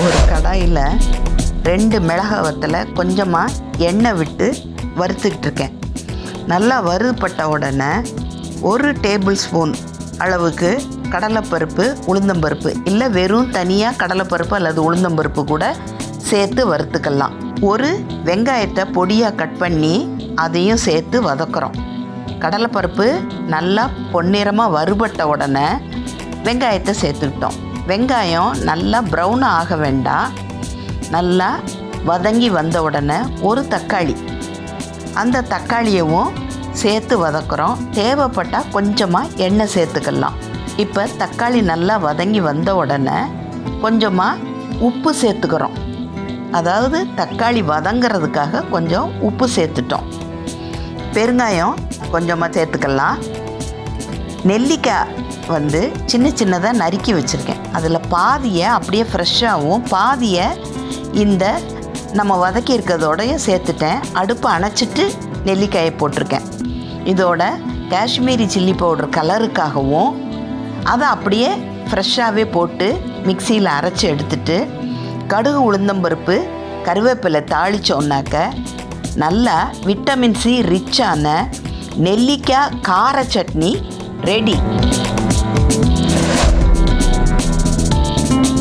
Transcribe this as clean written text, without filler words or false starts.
ஒரு கடாயில் 2 மிளகாய் வத்தலை கொஞ்சமாக எண்ணெய் விட்டு வறுத்துக்கிட்டு இருக்கேன். நல்லா வறுபட்ட உடனே 1 டேபிள் ஸ்பூன் அளவுக்கு கடலைப்பருப்பு, உளுந்தம்பருப்பு, இல்லை வெறும் தனியாக கடலைப்பருப்பு அல்லது உளுந்தம்பருப்பு கூட சேர்த்து வறுத்துக்கலாம். 1 வெங்காயத்தை பொடியாக கட் பண்ணி அதையும் சேர்த்து வதக்குறோம். கடலைப்பருப்பு நல்லா பொன்னிறமாக வறுபட்ட உடனே வெங்காயத்தை சேர்த்துக்கிட்டோம். வெங்காயம் நல்லா ப்ரௌனாக ஆக வேண்டாம். நல்லா வதங்கி வந்த உடனே 1 தக்காளி, அந்த தக்காளியவும் சேர்த்து வதக்குறோம். தேவைப்பட்டால் கொஞ்சமாக எண்ணெய் சேர்த்துக்கலாம். இப்போ தக்காளி நல்லா வதங்கி வந்த உடனே கொஞ்சமாக உப்பு சேர்த்துக்கிறோம். அதாவது தக்காளி வதங்கிறதுக்காக கொஞ்சம் உப்பு சேர்த்துட்டோம். பெருங்காயம் கொஞ்சமாக சேர்த்துக்கலாம். நெல்லிக்காய் சின்ன சின்னதாக நறுக்கி வச்சுருக்கேன். அதில் பாதியை அப்படியே ஃப்ரெஷ்ஷாகவும் பாதியை இந்த நம்ம வதக்கி இருக்கிறதோடையும் சேர்த்துட்டேன். அடுப்பை அணைச்சிட்டு நெல்லிக்காயை போட்டிருக்கேன். இதோட காஷ்மீரி சில்லி பவுடர் கலருக்காகவும் அதை அப்படியே ஃப்ரெஷ்ஷாகவே போட்டு மிக்சியில் அரைச்சி எடுத்துட்டு கடுகு, உளுந்தம்பருப்பு, கருவேப்பிலை தாளித்தோன்னாக்க நல்லா விட்டமின் சி ரிச்சான நெல்லிக்காய் கார சட்னி ரெடி.